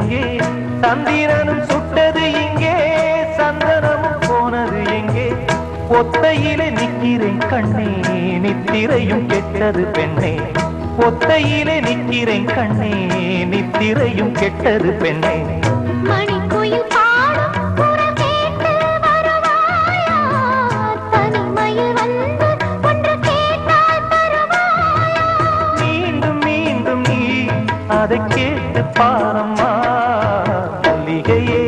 எங்கே சந்திரனும் சுட்டது இங்கே சந்தனமும் போனது எங்கே ஒத்தையிலே நிற்கிறேன் கண்ணே நித்திரையும் கெட்டது பெண்ணே ஒத்தையிலே நிற்கிறேன் கண்ணே நித்திரையும் கெட்டது பெண்ணே மணிக்குயில் பாடும் குரல் கேட்டு வருவாயா தனிமையில் வந்து ஒன்று கேட்டால் தருவாயா மீண்டும் மீண்டும் நீ அதை கேட்டு பாரம்மா மல்லிகையே